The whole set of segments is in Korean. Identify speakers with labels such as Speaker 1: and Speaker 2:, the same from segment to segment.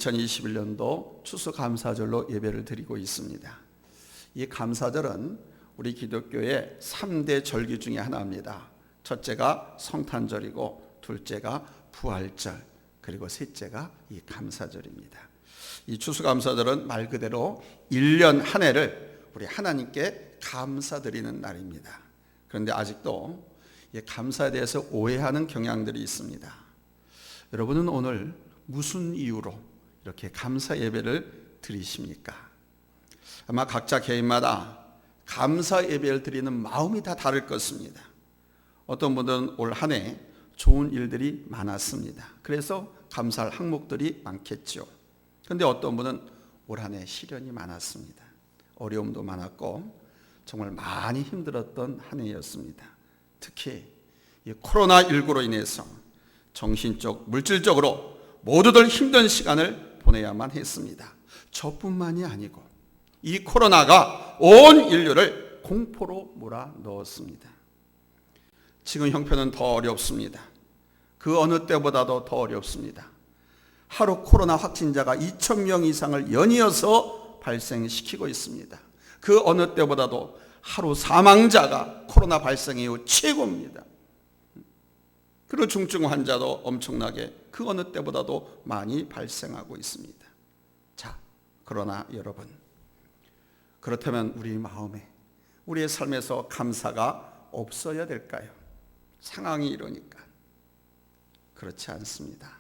Speaker 1: 2021년도 추수감사절로 예배를 드리고 있습니다. 이 감사절은 우리 기독교의 3대 절기 중에 하나입니다. 첫째가 성탄절이고 둘째가 부활절, 그리고 셋째가 이 감사절입니다. 이 추수감사절은 말 그대로 1년 한 해를 우리 하나님께 감사드리는 날입니다. 그런데 아직도 이 감사에 대해서 오해하는 경향들이 있습니다. 여러분은 오늘 무슨 이유로 이렇게 감사 예배를 드리십니까? 아마 각자 개인마다 감사 예배를 드리는 마음이 다 다를 것입니다. 어떤 분들은 올 한 해 좋은 일들이 많았습니다. 그래서 감사할 항목들이 많겠죠. 그런데 어떤 분은 올 한 해 시련이 많았습니다. 어려움도 많았고 정말 많이 힘들었던 한 해였습니다. 특히 이 코로나19로 인해서 정신적, 물질적으로 모두들 힘든 시간을 보내야만 했습니다. 저뿐만이 아니고 이 코로나가 온 인류를 공포로 몰아넣었습니다. 지금 형편은 더 어렵습니다. 그 어느 때보다도 더 어렵습니다. 하루 코로나 확진자가 2,000명 이상을 연이어서 발생시키고 있습니다. 그 어느 때보다도 하루 사망자가 코로나 발생 이후 최고입니다. 그리고 중증 환자도 엄청나게 그 어느 때보다도 많이 발생하고 있습니다. 자, 그러나 여러분, 그렇다면 우리 마음에, 우리의 삶에서 감사가 없어야 될까요? 상황이 이러니까. 그렇지 않습니다.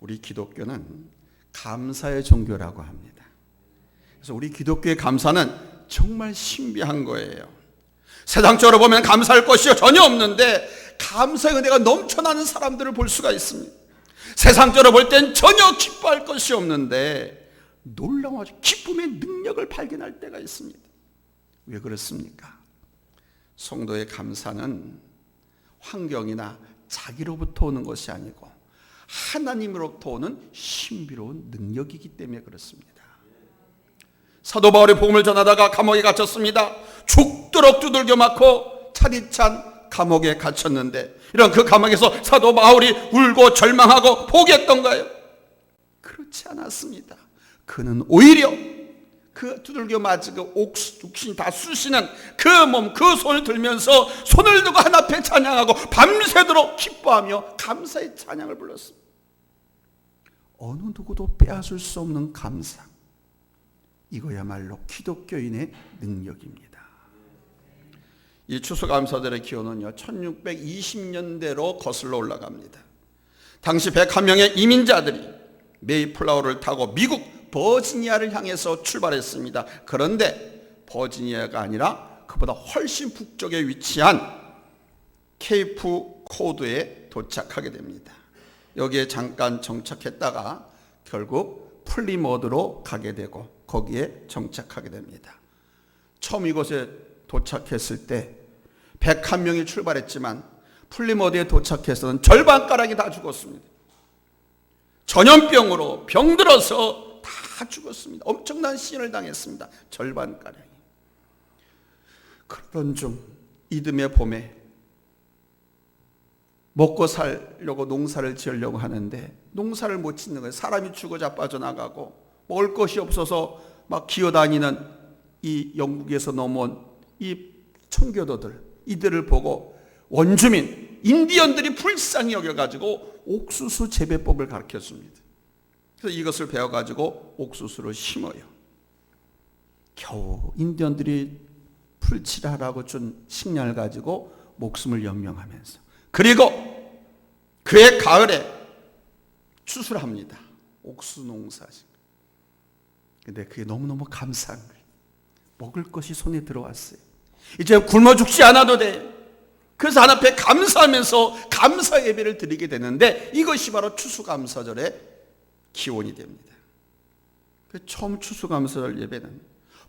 Speaker 1: 우리 기독교는 감사의 종교라고 합니다. 그래서 우리 기독교의 감사는 정말 신비한 거예요. 세상적으로 보면 감사할 것이 전혀 없는데 감사의 은혜가 넘쳐나는 사람들을 볼 수가 있습니다. 세상적으로 볼 땐 전혀 기뻐할 것이 없는데 놀라운 기쁨의 능력을 발견할 때가 있습니다. 왜 그렇습니까? 성도의 감사는 환경이나 자기로부터 오는 것이 아니고 하나님으로부터 오는 신비로운 능력이기 때문에 그렇습니다. 사도 바울이 복음을 전하다가 감옥에 갇혔습니다. 죽도록 두들겨 맞고 차디찬 감옥에 갇혔는데 이런 그 감옥에서 사도 바울이 울고 절망하고 포기했던가요? 그렇지 않았습니다. 그는 오히려 그 두들겨 맞고 옥신 다 쑤시는 그 몸, 그 손을 들면서 손을 들고 하나 앞에 찬양하고 밤새도록 기뻐하며 감사의 찬양을 불렀습니다. 어느 누구도 빼앗을 수 없는 감사, 이거야말로 기독교인의 능력입니다. 이 추수감사절의 기원은요 1620년대로 거슬러 올라갑니다. 당시 101명의 이민자들이 메이플라워를 타고 미국 버지니아를 향해서 출발했습니다. 그런데 버지니아가 아니라 그보다 훨씬 북쪽에 위치한 케이프 코드에 도착하게 됩니다. 여기에 잠깐 정착했다가 결국 플리머드로 가게 되고 거기에 정착하게 됩니다. 처음 이곳에 도착했을 때 101명이 출발했지만 플리머드에 도착해서는 절반가량이 다 죽었습니다. 전염병으로 병들어서 다 죽었습니다. 엄청난 시련을 당했습니다. 절반가량이. 그런 중 이듬해 봄에 먹고 살려고 농사를 지으려고 하는데 농사를 못 짓는 거예요. 사람이 죽어 자빠져 나가고 먹을 것이 없어서 막 기어다니는 이 영국에서 넘어온 이 청교도들, 이들을 보고 원주민, 인디언들이 불쌍히 여겨가지고 옥수수 재배법을 가르쳐줍니다. 그래서 이것을 배워가지고 옥수수를 심어요. 겨우 인디언들이 풀칠하라고 준 식량을 가지고 목숨을 연명하면서, 그리고 그해 가을에 추수를 합니다. 옥수수 농사지. 근데 그게 너무너무 감사한 거예요. 먹을 것이 손에 들어왔어요. 이제 굶어 죽지 않아도 돼. 그래서 하나님 앞에 감사하면서 감사 예배를 드리게 되는데 이것이 바로 추수감사절의 기원이 됩니다. 처음 추수감사절 예배는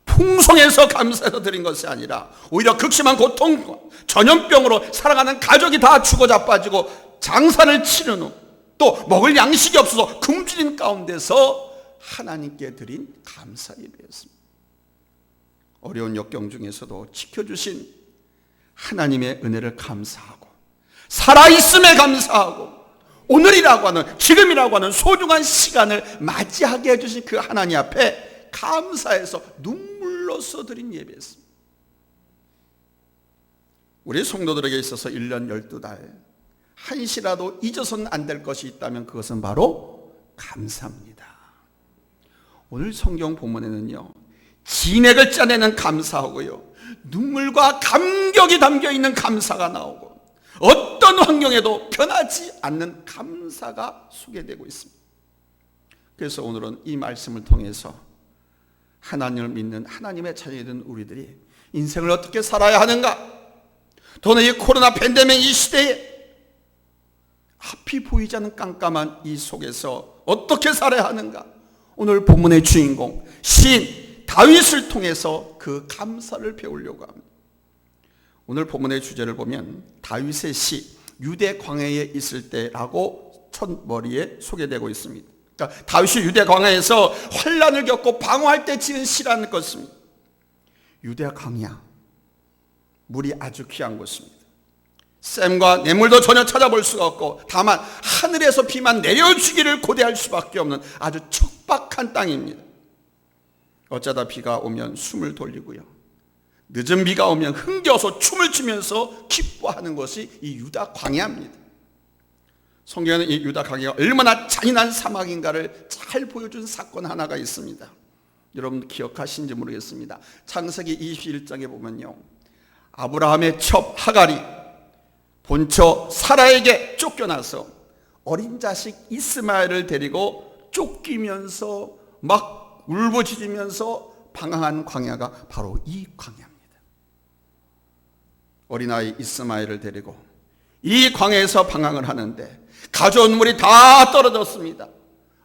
Speaker 1: 풍성해서 감사해서 드린 것이 아니라 오히려 극심한 고통과 전염병으로 살아가는 가족이 다 죽어 자빠지고 장사를 치른 후 또 먹을 양식이 없어서 굶주린 가운데서 하나님께 드린 감사 예배였습니다. 어려운 역경 중에서도 지켜주신 하나님의 은혜를 감사하고 살아있음에 감사하고 오늘이라고 하는, 지금이라고 하는 소중한 시간을 맞이하게 해주신 그 하나님 앞에 감사해서 눈물로써 드린 예배였습니다. 우리 성도들에게 있어서 1년 12달 한시라도 잊어서는 안 될 것이 있다면 그것은 바로 감사입니다. 오늘 성경 본문에는요, 진액을 짜내는 감사하고요, 눈물과 감격이 담겨있는 감사가 나오고, 어떤 환경에도 변하지 않는 감사가 소개되고 있습니다. 그래서 오늘은 이 말씀을 통해서 하나님을 믿는 하나님의 자녀이 된 우리들이 인생을 어떻게 살아야 하는가, 더는 이 코로나 팬데믹 이 시대에 앞이 보이지 않는 깜깜한 이 속에서 어떻게 살아야 하는가, 오늘 본문의 주인공 시인 다윗을 통해서 그 감사를 배우려고 합니다. 오늘 본문의 주제를 보면 다윗의 시 유대 광야에 있을 때라고 첫머리에 소개되고 있습니다. 그러니까 다윗이 유대 광야에서 환난을 겪고 방황할 때 지은 시라는 것입니다. 유대 광야, 물이 아주 귀한 곳입니다. 샘과 냇물도 전혀 찾아볼 수가 없고, 다만 하늘에서 비만 내려주기를 고대할 수밖에 없는 아주 척박한 땅입니다. 어쩌다 비가 오면 숨을 돌리고요, 늦은 비가 오면 흥겨워서 춤을 추면서 기뻐하는 것이 이 유다 광야입니다. 성경에는 이 유다 광야가 얼마나 잔인한 사막인가를 잘 보여준 사건 하나가 있습니다. 여러분 기억하시는지 모르겠습니다. 창세기 21장에 보면요, 아브라함의 첩 하갈이 본처 사라에게 쫓겨나서 어린 자식 이스마엘을 데리고 쫓기면서 막 울부짖으면서 방황한 광야가 바로 이 광야입니다. 어린아이 이스마엘을 데리고 이 광야에서 방황을 하는데 가져온 물이 다 떨어졌습니다.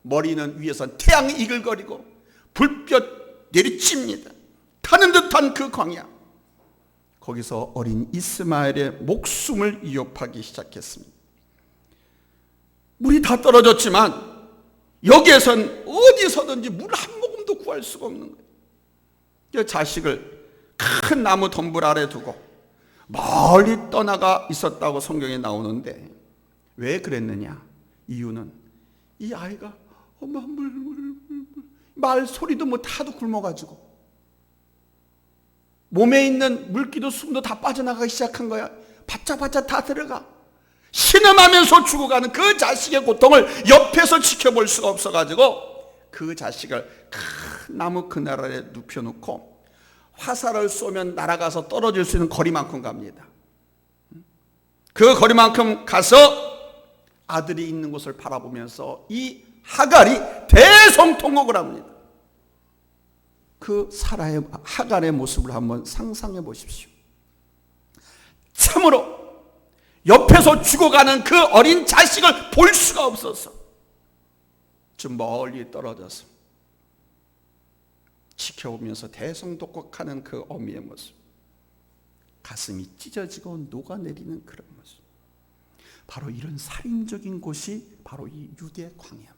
Speaker 1: 머리는 위에선 태양이 이글거리고 불볕 내리칩니다. 타는 듯한 그 광야, 거기서 어린 이스마엘의 목숨을 위협하기 시작했습니다. 물이 다 떨어졌지만 여기에선 어디서든지 물 한 모금도 구할 수가 없는 거예요. 자식을 큰 나무 덤불 아래 두고 멀리 떠나가 있었다고 성경에 나오는데, 왜 그랬느냐? 이유는 이 아이가 엄마 말 소리도 못 하도 굶어가지고 몸에 있는 물기도 숨도 다 빠져나가기 시작한 거야. 바짝바짝 다 들어가. 신음하면서 죽어가는 그 자식의 고통을 옆에서 지켜볼 수가 없어가지고 그 자식을 큰 나무 그늘 아래 눕혀놓고 화살을 쏘면 날아가서 떨어질 수 있는 거리만큼 갑니다. 그 거리만큼 가서 아들이 있는 곳을 바라보면서 이 하갈이 대성통곡을 합니다. 그 사라의 하갈의 모습을 한번 상상해 보십시오. 참으로 옆에서 죽어가는 그 어린 자식을 볼 수가 없어서 좀 멀리 떨어져서 지켜보면서 대성독곡하는 그 어미의 모습, 가슴이 찢어지고 녹아내리는 그런 모습, 바로 이런 살인적인 곳이 바로 이 유대 광야입니다.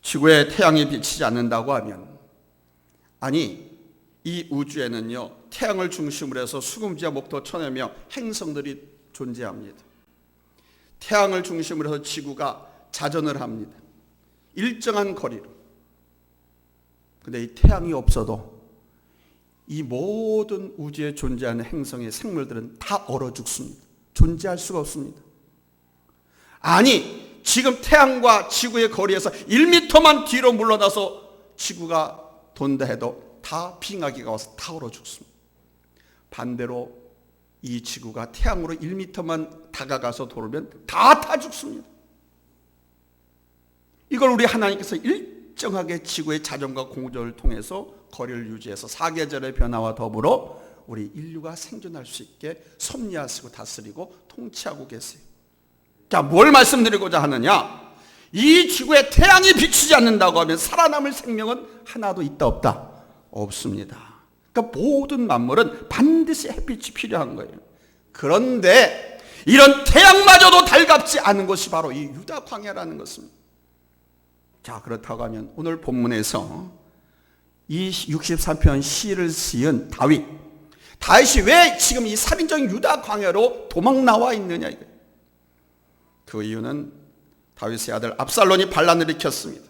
Speaker 1: 지구에 태양이 비치지 않는다고 하면, 아니 이 우주에는요 태양을 중심으로 해서 수금지와 목토 천여며 행성들이 존재합니다. 태양을 중심으로 해서 지구가 자전을 합니다. 일정한 거리로. 근데 이 태양이 없어도 이 모든 우주에 존재하는 행성의 생물들은 다 얼어 죽습니다. 존재할 수가 없습니다. 아니 지금 태양과 지구의 거리에서 1m만 뒤로 물러나서 지구가 돈다 해도 다 빙하기가 와서 다 얼어 죽습니다. 반대로 이 지구가 태양으로 1m만 다가가서 돌면 다 타 죽습니다. 이걸 우리 하나님께서 일정하게 지구의 자전과 공조를 통해서 거리를 유지해서 사계절의 변화와 더불어 우리 인류가 생존할 수 있게 섭리하시고 다스리고 통치하고 계세요. 자, 뭘 말씀드리고자 하느냐? 이 지구에 태양이 비치지 않는다고 하면 살아남을 생명은 하나도 있다 없다? 없습니다. 그러니까 모든 만물은 반드시 햇빛이 필요한 거예요. 그런데 이런 태양마저도 달갑지 않은 것이 바로 이 유다 광야라는 것입니다. 자, 그렇다고 하면 오늘 본문에서 이 63편 시를 지은 다윗이 왜 지금 이 살인적인 유다 광야로 도망 나와 있느냐 이거예요. 그 이유는 다윗의 아들 압살롬이 반란을 일으켰습니다.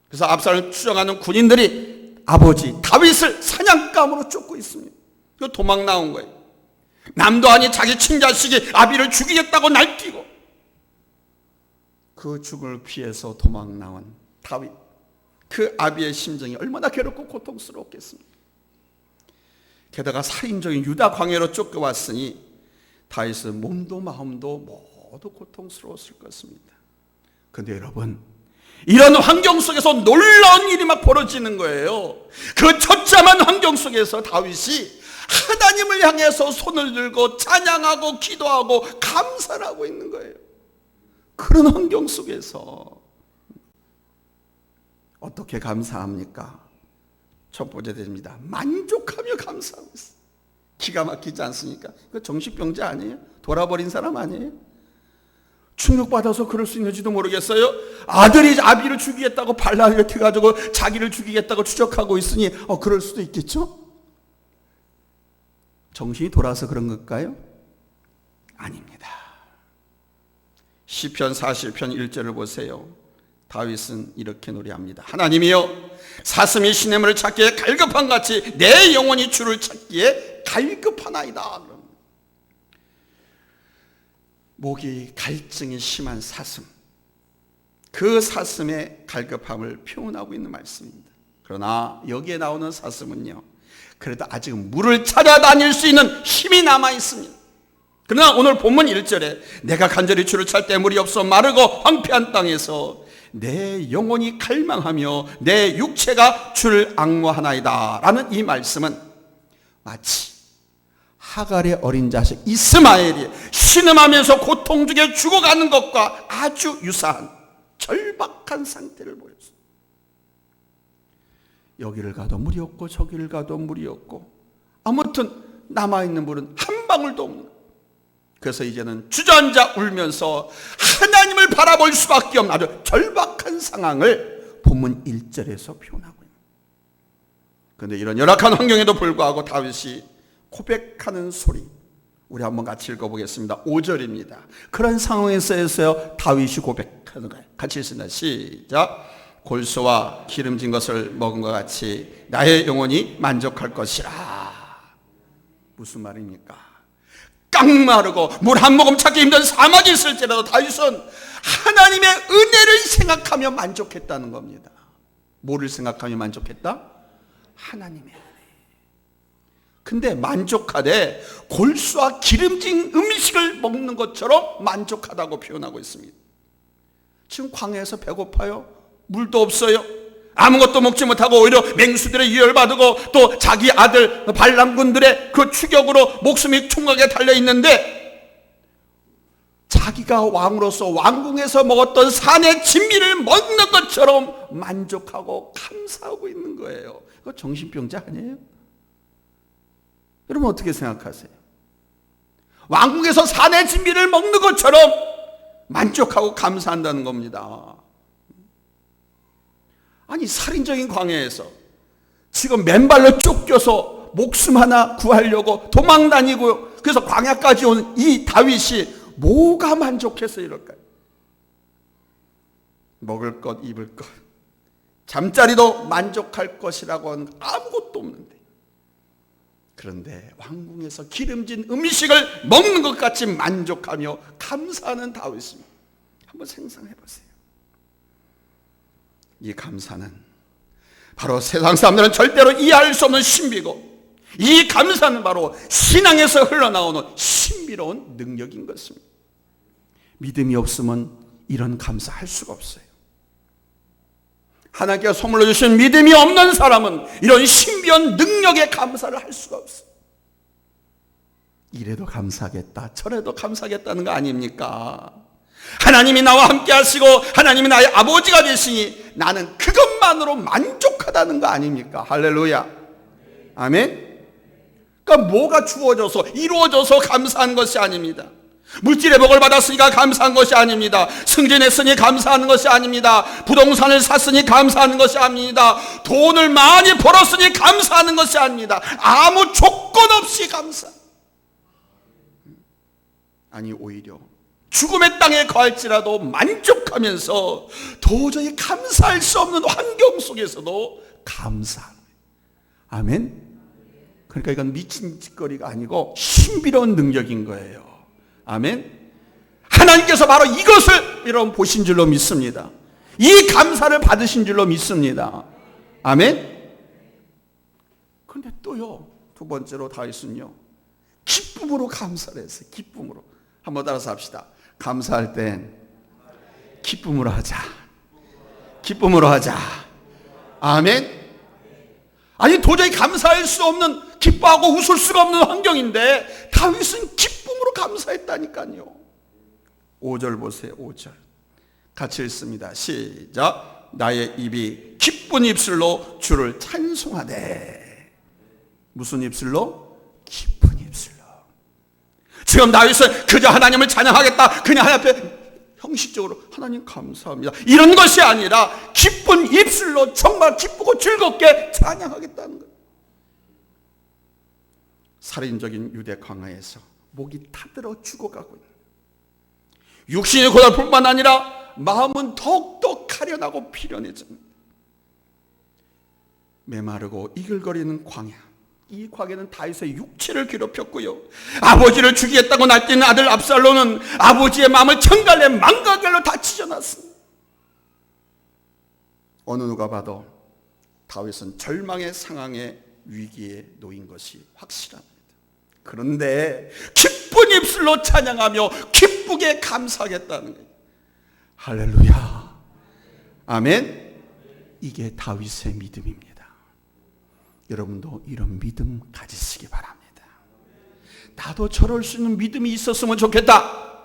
Speaker 1: 그래서 압살롬을 추종하는 군인들이 아버지 다윗을 사냥감으로 쫓고 있습니다. 그 도망 나온 거예요. 남도 아닌 자기 친자식이 아비를 죽이겠다고 날뛰고, 그 죽음을 피해서 도망 나온 다윗, 그 아비의 심정이 얼마나 괴롭고 고통스러웠겠습니까? 게다가 살인적인 유다 광야로 쫓겨왔으니 다윗은 몸도 마음도 모두 고통스러웠을 것입니다. 그런데 여러분, 이런 환경 속에서 놀라운 일이 막 벌어지는 거예요. 그 처참한 환경 속에서 다윗이 하나님을 향해서 손을 들고 찬양하고 기도하고 감사를 하고 있는 거예요. 그런 환경 속에서 어떻게 감사합니까? 첫 번째 됩니다. 만족하며 감사하고 있어요. 기가 막히지 않습니까? 이거 정신병자 아니에요? 돌아버린 사람 아니에요? 충격받아서 그럴 수 있는지도 모르겠어요. 아들이 아비를 죽이겠다고 반란을 일으켜가지고 자기를 죽이겠다고 추적하고 있으니 그럴 수도 있겠죠? 정신이 돌아서 그런 걸까요? 아닙니다. 시편 40편 1절을 보세요. 다윗은 이렇게 노래합니다. 하나님이여, 사슴이 시냇물을 찾기에 갈급한 같이 내 영혼이 주를 찾기에 갈급하나이다. 목이 갈증이 심한 사슴, 그 사슴의 갈급함을 표현하고 있는 말씀입니다. 그러나 여기에 나오는 사슴은요, 그래도 아직 물을 찾아다닐 수 있는 힘이 남아 있습니다. 그러나 오늘 본문 1절에 내가 간절히 주를 찾을 때 물이 없어 마르고 황폐한 땅에서 내 영혼이 갈망하며 내 육체가 주를 앙모하나이다 라는 이 말씀은 마치 하갈의 어린 자식 이스마엘이 신음하면서 고통 중에 죽어가는 것과 아주 유사한 절박한 상태를 보였습니다. 여기를 가도 물이 없고 저기를 가도 물이 없고 아무튼 남아있는 물은 한 방울도 없는 거예요. 그래서 이제는 주저앉아 울면서 하나님을 바라볼 수밖에 없는 아주 절박한 상황을 본문 1절에서 표현하고 있습니다. 그런데 이런 열악한 환경에도 불구하고 다윗이 고백하는 소리, 우리 한번 같이 읽어보겠습니다. 5절입니다. 그런 상황에서요 다윗이 고백하는 거예요. 같이 읽습니다. 시작. 골소와 기름진 것을 먹은 것 같이 나의 영혼이 만족할 것이라. 무슨 말입니까? 깡마르고 물 한 모금 찾기 힘든 사막이 있을지라도 다윗은 하나님의 은혜를 생각하며 만족했다는 겁니다. 뭐를 생각하며 만족했다? 하나님의 은혜. 근데 만족하되 골수와 기름진 음식을 먹는 것처럼 만족하다고 표현하고 있습니다. 지금 광야에서 배고파요. 물도 없어요. 아무것도 먹지 못하고 오히려 맹수들의 유혈받고 또 자기 아들 반란군들의 그 추격으로 목숨이 총각에 달려있는데 자기가 왕으로서 왕궁에서 먹었던 산의 진미를 먹는 것처럼 만족하고 감사하고 있는 거예요. 이거 정신병자 아니에요? 여러분 어떻게 생각하세요? 왕궁에서 산의 진미를 먹는 것처럼 만족하고 감사한다는 겁니다. 아니 살인적인 광야에서 지금 맨발로 쫓겨서 목숨 하나 구하려고 도망 다니고요. 그래서 광야까지 온 이 다윗이 뭐가 만족해서 이럴까요? 먹을 것, 입을 것, 잠자리도 만족할 것이라고 하는 아무것도 없는데, 그런데 왕궁에서 기름진 음식을 먹는 것 같이 만족하며 감사하는 다윗입니다. 한번 상상해 보세요. 이 감사는 바로 세상 사람들은 절대로 이해할 수 없는 신비고, 이 감사는 바로 신앙에서 흘러나오는 신비로운 능력인 것입니다. 믿음이 없으면 이런 감사할 수가 없어요. 하나님께서 선물로 주신 믿음이 없는 사람은 이런 신비한 능력에 감사를 할 수가 없어요. 이래도 감사하겠다, 저래도 감사하겠다는 거 아닙니까? 하나님이 나와 함께 하시고 하나님이 나의 아버지가 되시니 나는 그것만으로 만족하다는 거 아닙니까? 할렐루야. 아멘. 그러니까 뭐가 주어져서 이루어져서 감사한 것이 아닙니다. 물질의 복을 받았으니까 감사한 것이 아닙니다. 승진했으니 감사하는 것이 아닙니다. 부동산을 샀으니 감사하는 것이 아닙니다. 돈을 많이 벌었으니 감사하는 것이 아닙니다. 아무 조건 없이 감사. 아니 오히려 죽음의 땅에 거할지라도 만족하면서 도저히 감사할 수 없는 환경 속에서도 감사하는 거예요. 아멘. 그러니까 이건 미친 짓거리가 아니고 신비로운 능력인 거예요. 아멘. 하나님께서 바로 이것을 여러분 보신 줄로 믿습니다. 이 감사를 받으신 줄로 믿습니다. 아멘. 그런데 또요, 두 번째로 다윗은요, 기쁨으로 감사를 했어요. 기쁨으로. 한번 따라서 합시다. 감사할 땐 기쁨으로 하자. 기쁨으로 하자. 아멘. 아니 도저히 감사할 수 없는, 기뻐하고 웃을 수가 없는 환경인데 다윗은 기쁨으로 감사했다니까요. 5절 보세요. 5절 같이 읽습니다. 시작. 나의 입이 기쁜 입술로 주를 찬송하되. 무슨 입술로? 기쁜 입술로. 지금 다윗은 그저 하나님을 찬양하겠다, 그냥 하나님 앞에 형식적으로 하나님 감사합니다, 이런 것이 아니라 기쁜 입술로 정말 기쁘고 즐겁게 찬양하겠다는 거예요. 살인적인 유대 광야에서 목이 타들어 죽어가고 있는, 육신이 고달플 뿐만 아니라 마음은 더욱더 가련하고 피련해집니다. 메마르고 이글거리는 광야, 이 광야는 다윗의 육체를 괴롭혔고요, 아버지를 죽이겠다고 날뛰는 아들 압살롬은 아버지의 마음을 천갈래 망가결로 다 찢어놨습니다. 어느 누가 봐도 다윗은 절망의 상황에 위기에 놓인 것이 확실합니다. 그런데 기쁜 입술로 찬양하며 기쁘게 감사하겠다는 거예요. 할렐루야. 아멘. 이게 다윗의 믿음입니다. 여러분도 이런 믿음 가지시기 바랍니다. 나도 저럴 수 있는 믿음이 있었으면 좋겠다.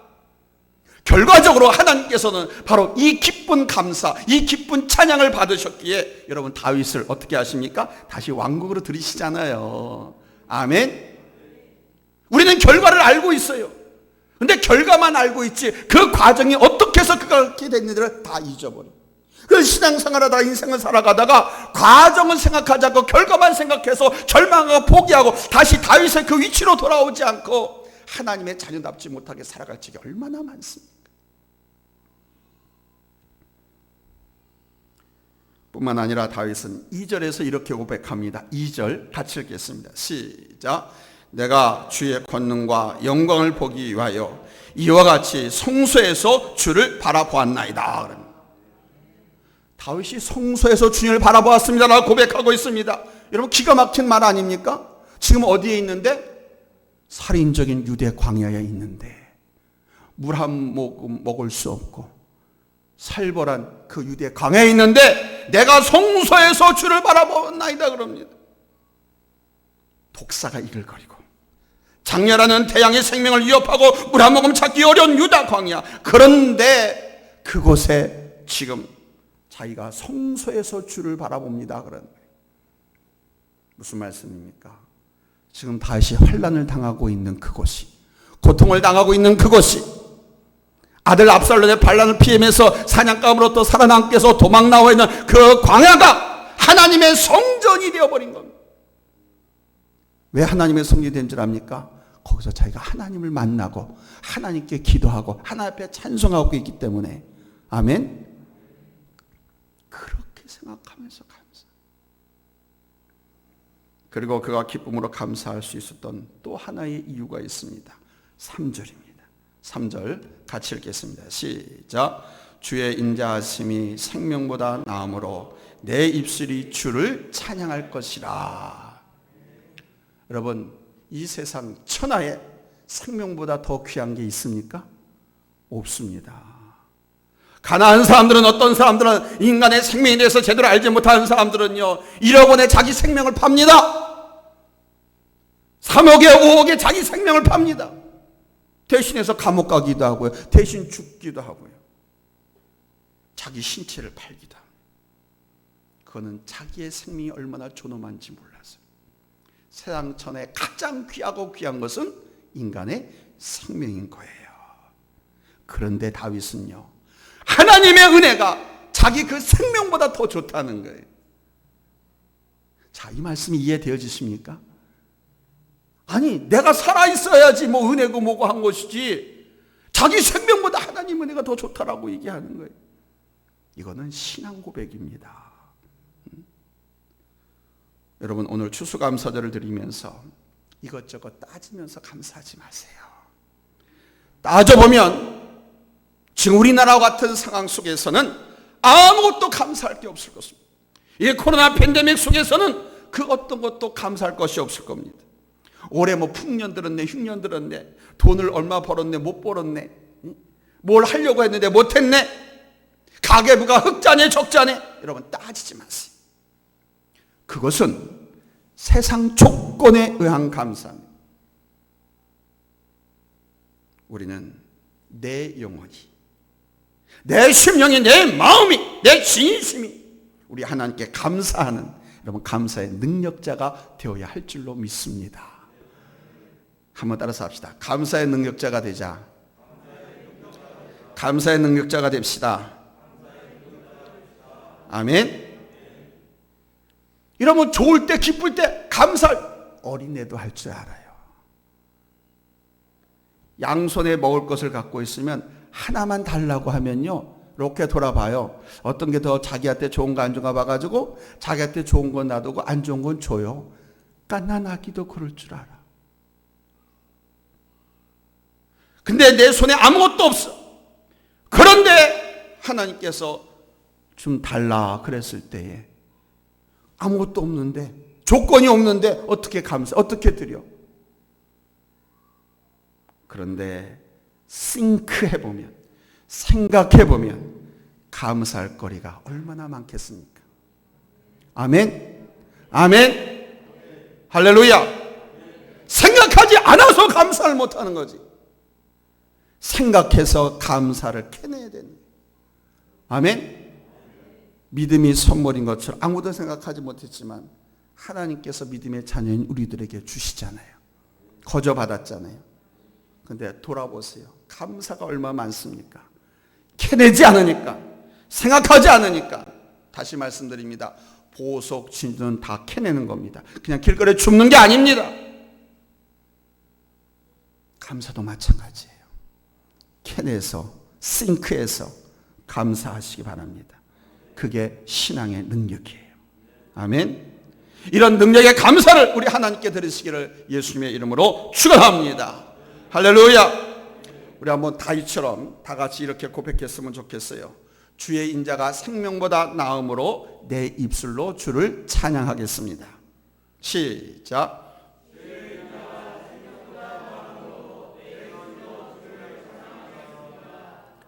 Speaker 1: 결과적으로 하나님께서는 바로 이 기쁜 감사, 이 기쁜 찬양을 받으셨기에 여러분 다윗을 어떻게 하십니까? 다시 왕국으로 들이시잖아요. 아멘. 우리는 결과를 알고 있어요. 근데 결과만 알고 있지 그 과정이 어떻게 해서 그렇게 됐는지를 다 잊어버려. 그 신앙생활하다 인생을 살아가다가 과정을 생각하지 않고 결과만 생각해서 절망하고 포기하고 다시 다윗의 그 위치로 돌아오지 않고 하나님의 자녀답지 못하게 살아갈 적이 얼마나 많습니까? 뿐만 아니라 다윗은 2절에서 이렇게 고백합니다. 2절 같이 읽겠습니다. 시작. 내가 주의 권능과 영광을 보기 위하여 이와 같이 성소에서 주를 바라보았나이다. 다윗이 성소에서 주님을 바라보았습니다 라고 고백하고 있습니다. 여러분 기가 막힌 말 아닙니까? 지금 어디에 있는데? 살인적인 유대 광야에 있는데 물 한 모금 먹을 수 없고 살벌한 그 유대 광야에 있는데 내가 성소에서 주를 바라보았나이다 그럽니다. 독사가 이글거리고 장렬하는 태양의 생명을 위협하고 물 한 모금 찾기 어려운 유다 광야, 그런데 그곳에 지금 자기가 성소에서 주를 바라봅니다. 그런 무슨 말씀입니까? 지금 다시 환난을 당하고 있는 그곳이, 고통을 당하고 있는 그곳이, 아들 압살롬의 반란을 피하면서 사냥감으로부터 살아남기 위해서 도망 나와 있는 그 광야가 하나님의 성전이 되어버린 겁니다. 왜 하나님의 성전이 된 줄 압니까? 거기서 자기가 하나님을 만나고 하나님께 기도하고 하나님 앞에 찬송하고 있기 때문에. 아멘. 그렇게 생각하면서 감사. 그리고 그가 기쁨으로 감사할 수 있었던 또 하나의 이유가 있습니다. 3절입니다. 3절 같이 읽겠습니다. 시작. 주의 인자하심이 생명보다 나음으로 내 입술이 주를 찬양할 것이라. 여러분 이 세상 천하에 생명보다 더 귀한 게 있습니까? 없습니다. 가난한 사람들은, 어떤 사람들은 인간의 생명에 대해서 제대로 알지 못하는 사람들은요 1억 원에 자기 생명을 팝니다. 3억에 5억에 자기 생명을 팝니다. 대신해서 감옥 가기도 하고요, 대신 죽기도 하고요, 자기 신체를 팔기도 합니다. 그거는 자기의 생명이 얼마나 존엄한지 몰라서. 세상 천에 가장 귀하고 귀한 것은 인간의 생명인 거예요. 그런데 다윗은요 하나님의 은혜가 자기 그 생명보다 더 좋다는 거예요. 자, 이 말씀이 이해되어지십니까? 아니 내가 살아있어야지 뭐 은혜고 뭐고 한 것이지 자기 생명보다 하나님 은혜가 더 좋다라고 얘기하는 거예요. 이거는 신앙 고백입니다. 여러분, 오늘 추수감사절을 드리면서 이것저것 따지면서 감사하지 마세요. 따져보면 지금 우리나라와 같은 상황 속에서는 아무것도 감사할 게 없을 것입니다. 이 코로나 팬데믹 속에서는 그 어떤 것도 감사할 것이 없을 겁니다. 올해 뭐 풍년 들었네, 흉년 들었네, 돈을 얼마 벌었네, 못 벌었네, 뭘 하려고 했는데 못했네, 가계부가 흑자네 적자네, 여러분 따지지 마세요. 그것은 세상 조건에 의한 감사입니다. 우리는 내 영혼이, 내 심령이, 내 마음이, 내 진심이 우리 하나님께 감사하는, 여러분 감사의 능력자가 되어야 할 줄로 믿습니다. 한번 따라서 합시다. 감사의 능력자가 되자. 감사의 능력자가 됩시다. 아멘. 이러면 좋을 때 기쁠 때 감사할, 어린애도 할 줄 알아요. 양손에 먹을 것을 갖고 있으면 하나만 달라고 하면요, 이렇게 돌아봐요. 어떤 게 더 자기한테 좋은 거 안 좋은가 봐가지고 자기한테 좋은 건 놔두고 안 좋은 건 줘요. 갓난아기도 그럴 줄 알아. 근데 내 손에 아무것도 없어. 그런데 하나님께서 좀 달라 그랬을 때에 아무것도 없는데, 조건이 없는데 어떻게 감사, 어떻게 드려? 그런데 싱크해보면, 생각해보면 감사할 거리가 얼마나 많겠습니까? 아멘? 아멘? 할렐루야! 생각하지 않아서 감사를 못하는 거지. 생각해서 감사를 캐내야 되는 거예요. 아멘? 믿음이 선물인 것처럼 아무도 생각하지 못했지만 하나님께서 믿음의 자녀인 우리들에게 주시잖아요. 거저 받았잖아요. 근데 돌아보세요. 감사가 얼마나 많습니까? 캐내지 않으니까, 생각하지 않으니까. 다시 말씀드립니다. 보석, 진주는 다 캐내는 겁니다. 그냥 길거리에 줍는 게 아닙니다. 감사도 마찬가지예요. 캐내서, 싱크해서 감사하시기 바랍니다. 그게 신앙의 능력이에요. 아멘. 이런 능력의 감사를 우리 하나님께 드리시기를 예수님의 이름으로 축원합니다. 할렐루야. 우리 한번 다윗처럼 다 같이 이렇게 고백했으면 좋겠어요. 주의 인자가 생명보다 나음으로 내 입술로 주를 찬양하겠습니다. 시작.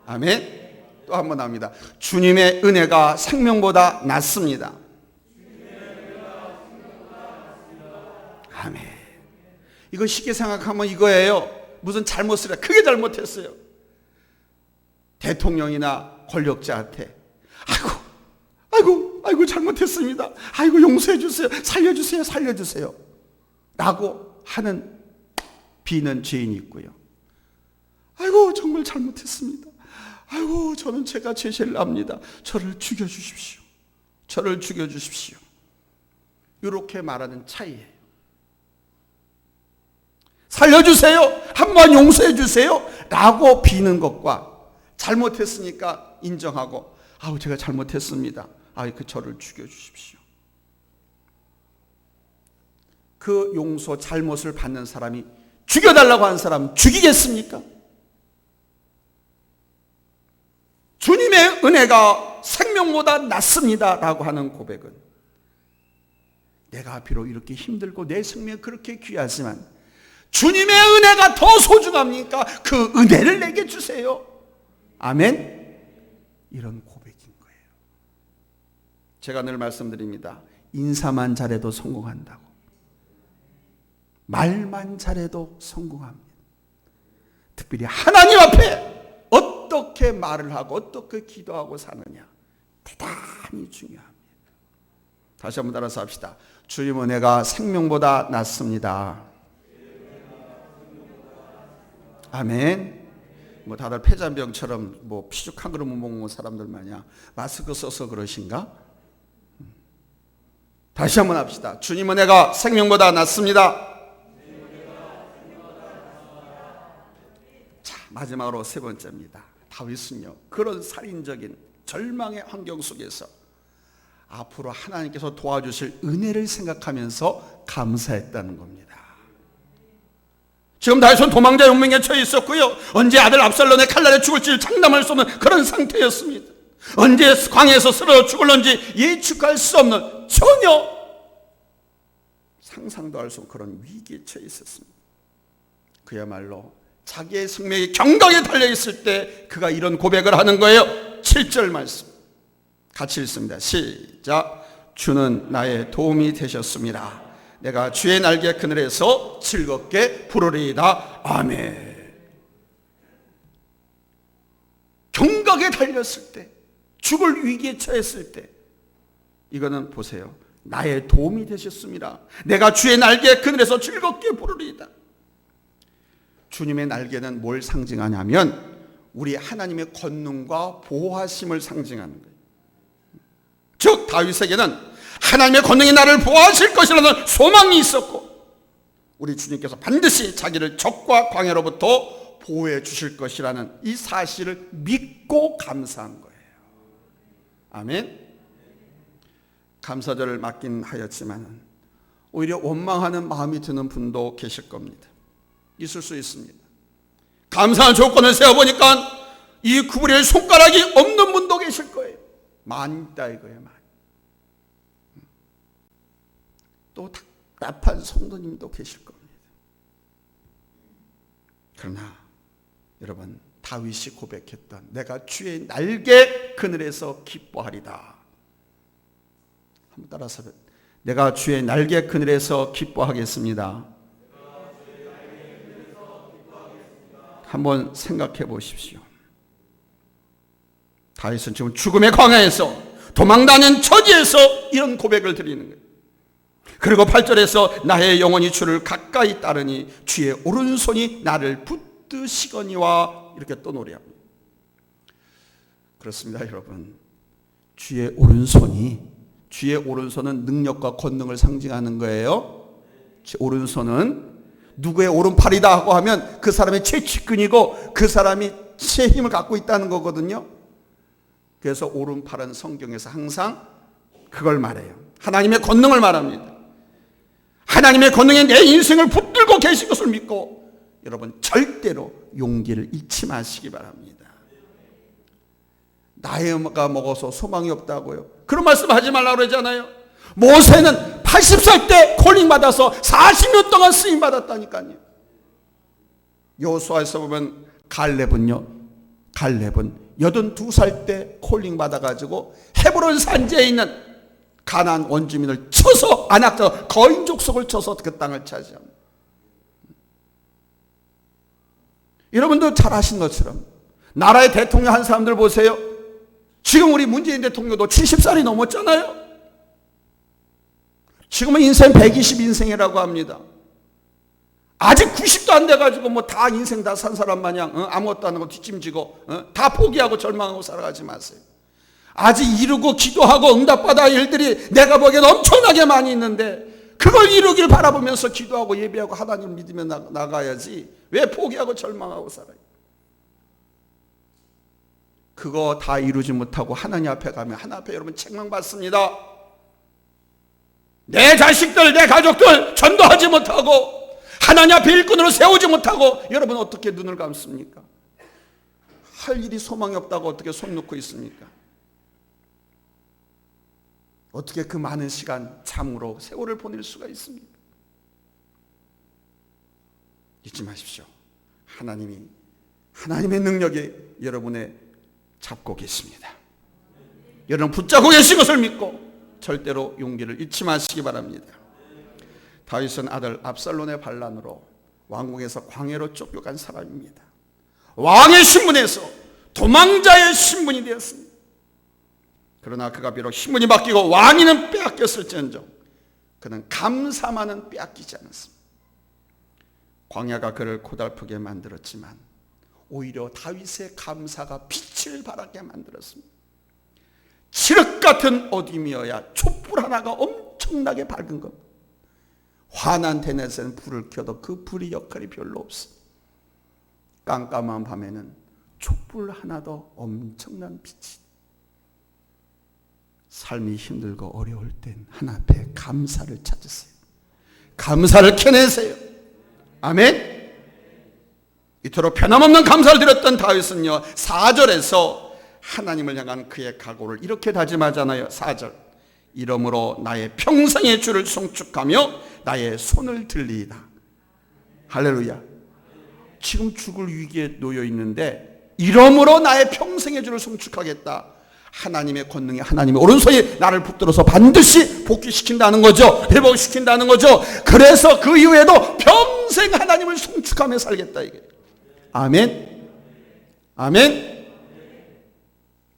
Speaker 1: 아멘. 또 한 번 합니다. 주님의 은혜가 생명보다 낫습니다. 아멘. 이거 쉽게 생각하면 이거예요. 무슨 잘못을 해. 크게 잘못했어요. 대통령이나 권력자한테 아이고 잘못했습니다. 아이고 용서해 주세요. 살려주세요. 살려주세요. 라고 하는 비는 죄인이 있고요. 아이고 정말 잘못했습니다. 아이고 저는 제가 죄를 압니다. 저를 죽여주십시오. 저를 죽여주십시오. 이렇게 말하는 차이예요. 살려주세요. 한번 용서해 주세요. 라고 비는 것과 잘못했으니까 인정하고 아우 제가 잘못했습니다. 그 저를 죽여주십시오. 그 용서, 잘못을 받는 사람이 죽여달라고 한 사람 죽이겠습니까? 주님의 은혜가 생명보다 낫습니다 라고 하는 고백은, 내가 비록 이렇게 힘들고 내 생명이 그렇게 귀하지만 주님의 은혜가 더 소중합니까? 그 은혜를 내게 주세요. 아멘. 이런 고백인 거예요. 제가 늘 말씀드립니다. 인사만 잘해도 성공한다고. 말만 잘해도 성공합니다. 특별히 하나님 앞에 어떻게 말을 하고 어떻게 기도하고 사느냐, 대단히 중요합니다. 다시 한번 따라서 합시다. 주님 은혜가 생명보다 낫습니다. 아멘. 뭐 다들 폐잔병처럼 뭐 피죽한 그릇 못 먹는 사람들 마냥 마스크 써서 그러신가? 다시 한번 합시다. 주님 은혜가 생명보다 낫습니다. 자, 마지막으로 세 번째입니다. 다윗은요, 그런 살인적인 절망의 환경 속에서 앞으로 하나님께서 도와주실 은혜를 생각하면서 감사했다는 겁니다. 지금 다윗은 도망자 용맹에 처해 있었고요, 언제 아들 압살롬의 칼날에 죽을지 장담할 수 없는 그런 상태였습니다. 언제 광야에서 쓰러져 죽을런지 예측할 수 없는, 전혀 상상도 할 수 없는 그런 위기에 처해 있었습니다. 그야말로 자기의 생명이 경각에 달려있을 때 그가 이런 고백을 하는 거예요. 7절 말씀 같이 읽습니다. 시작. 주는 나의 도움이 되셨습니다. 내가 주의 날개 그늘에서 즐겁게 부르리이다. 아멘. 경각에 달렸을 때, 죽을 위기에 처했을 때, 이거는 보세요, 나의 도움이 되셨습니다. 내가 주의 날개 그늘에서 즐겁게 부르리이다. 주님의 날개는 뭘 상징하냐면 우리 하나님의 권능과 보호하심을 상징하는 거예요. 즉 다윗에게는 하나님의 권능이 나를 보호하실 것이라는 소망이 있었고, 우리 주님께서 반드시 자기를 적과 광야로부터 보호해 주실 것이라는 이 사실을 믿고 감사한 거예요. 아멘. 감사절을 맡긴 하였지만 오히려 원망하는 마음이 드는 분도 계실 겁니다. 있을 수 있습니다. 감사한 조건을 세워보니까 이 구부릴 손가락이 없는 분도 계실 거예요. 많이 있다 이거예요. 많이. 또 답답한 성도님도 계실 겁니다. 그러나 여러분, 다윗이 고백했던 내가 주의 날개 그늘에서 기뻐하리다. 한번 따라서, 내가 주의 날개 그늘에서 기뻐하겠습니다. 한번 생각해 보십시오. 다윗은 지금 죽음의 광야에서, 도망다니는 처지에서 이런 고백을 드리는 거예요. 그리고 8절에서 나의 영혼이 주를 가까이 따르니 주의 오른손이 나를 붙드시거니와, 이렇게 또 노래합니다. 그렇습니다, 여러분. 주의 오른손은 능력과 권능을 상징하는 거예요. 오른손은 누구의 오른팔이다 하고 하면 그 사람의 최측근이고 그 사람이 최힘을 갖고 있다는 거거든요. 그래서 오른팔은 성경에서 항상 그걸 말해요. 하나님의 권능을 말합니다. 하나님의 권능에 내 인생을 붙들고 계신 것을 믿고 여러분 절대로 용기를 잃지 마시기 바랍니다. 나이가 먹어서 소망이 없다고요? 그런 말씀 하지 말라고 그러잖아요. 모세는 80살 때 콜링 받아서 40년 동안 쓰임 받았다니까요. 여호수아에서 보면 갈렙은 82살 때 콜링 받아가지고 헤브론 산지에 있는 가나안 원주민을 쳐서, 안악자 거인 족속을 쳐서 그 땅을 차지합니다. 여러분도 잘 아신 것처럼 나라의 대통령 한 사람들 보세요. 지금 우리 문재인 대통령도 70살이 넘었잖아요. 지금은 인생 120인생이라고 합니다. 아직 90도 안 돼가지고 뭐 다 인생 다 산 사람 마냥 아무것도 안 하고 뒷짐지고 다 포기하고 절망하고 살아가지 마세요. 아직 이루고 기도하고 응답받아 일들이 내가 보기엔 엄청나게 많이 있는데 그걸 이루길 바라보면서 기도하고 예배하고 하나님을 믿으며 나가야지 왜 포기하고 절망하고 살아요? 그거 다 이루지 못하고 하나님 앞에 가면 하나님 앞에 여러분 책망받습니다. 내 자식들, 내 가족들 전도하지 못하고 하나님 앞에 일꾼으로 세우지 못하고 여러분 어떻게 눈을 감습니까? 할 일이 소망이 없다고 어떻게 손 놓고 있습니까? 어떻게 그 많은 시간 참으로 세월을 보낼 수가 있습니까? 잊지 마십시오. 하나님의 능력이 여러분의 잡고 계십니다. 여러분 붙잡고 계신 것을 믿고 절대로 용기를 잃지 마시기 바랍니다. 다윗은 아들 압살롬의 반란으로 왕궁에서 광야로 쫓겨간 사람입니다. 왕의 신분에서 도망자의 신분이 되었습니다. 그러나 그가 비록 신분이 바뀌고 왕위는 빼앗겼을지언정 그는 감사만은 빼앗기지 않았습니다. 광야가 그를 고달프게 만들었지만 오히려 다윗의 감사가 빛을 발하게 만들었습니다. 칠흑 같은 어둠이어야 촛불 하나가 엄청나게 밝은 것. 환한 대낮에는 불을 켜도 그 불이 역할이 별로 없어. 깜깜한 밤에는 촛불 하나도 엄청난 빛이. 삶이 힘들고 어려울 땐 하나 앞에 감사를 찾으세요. 감사를 캐내세요. 아멘. 이토록 변함없는 감사를 드렸던 다윗은요, 4절에서 하나님을 향한 그의 각오를 이렇게 다짐하잖아요. 4절, 이러므로 나의 평생의 주를 송축하며 나의 손을 들리이다. 할렐루야. 지금 죽을 위기에 놓여 있는데 이러므로 나의 평생의 주를 송축하겠다. 하나님의 권능이, 하나님의 오른손이 나를 붙들어서 반드시 복귀시킨다는 거죠. 회복시킨다는 거죠. 그래서 그 이후에도 평생 하나님을 송축하며 살겠다, 이게. 아멘. 아멘.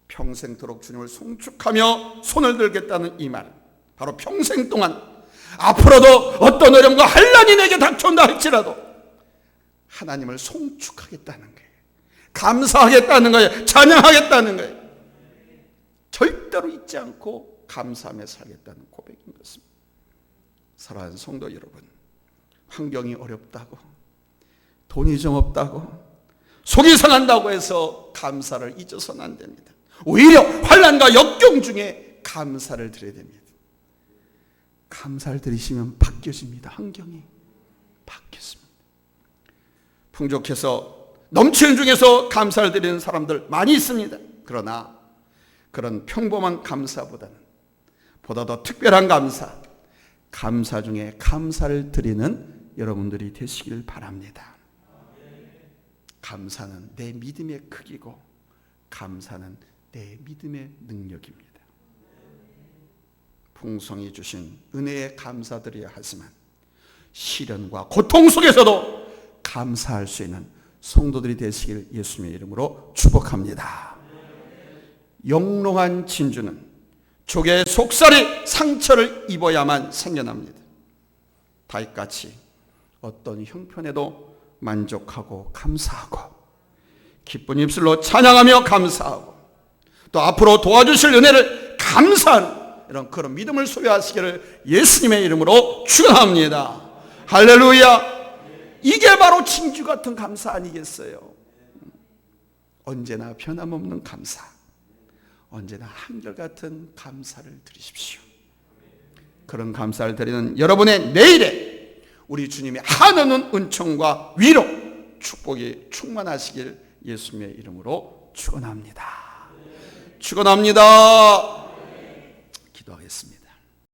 Speaker 1: 평생토록 주님을 송축하며 손을 들겠다는 이 말, 바로 평생 동안 앞으로도 어떤 어려움과 환난이 내게 닥쳐온다 할지라도 하나님을 송축하겠다는 거예요. 감사하겠다는 거예요. 찬양하겠다는 거예요. 절대로 잊지 않고 감사하며 살겠다는 고백인 것입니다. 사랑하는 성도 여러분, 환경이 어렵다고, 돈이 좀 없다고, 속이 상한다고 해서 감사를 잊어서는 안 됩니다. 오히려 환난과 역경 중에 감사를 드려야 됩니다. 감사를 드리시면 바뀌어집니다. 환경이 바뀌었습니다. 풍족해서 넘치는 중에서 감사를 드리는 사람들 많이 있습니다. 그러나 그런 평범한 감사보다는 보다 더 특별한 감사 중에 감사를 드리는 여러분들이 되시길 바랍니다. 감사는 내 믿음의 크기고 감사는 내 믿음의 능력입니다. 풍성히 주신 은혜에 감사드려야 하지만 시련과 고통 속에서도 감사할 수 있는 성도들이 되시길 예수님의 이름으로 축복합니다. 영롱한 진주는 족의 속살이 상처를 입어야만 생겨납니다. 다윗같이 어떤 형편에도 만족하고 감사하고 기쁜 입술로 찬양하며 감사하고 또 앞으로 도와주실 은혜를 감사하는 이런 그런 믿음을 소유하시기를 예수님의 이름으로 축원합니다. 할렐루야. 이게 바로 진주 같은 감사 아니겠어요? 언제나 변함없는 감사, 언제나 한결같은 감사를 드리십시오. 그런 감사를 드리는 여러분의 내일에 우리 주님의 한없는 은총과 위로, 축복이 충만하시길 예수님의 이름으로 축원합니다. 축원합니다. 기도하겠습니다.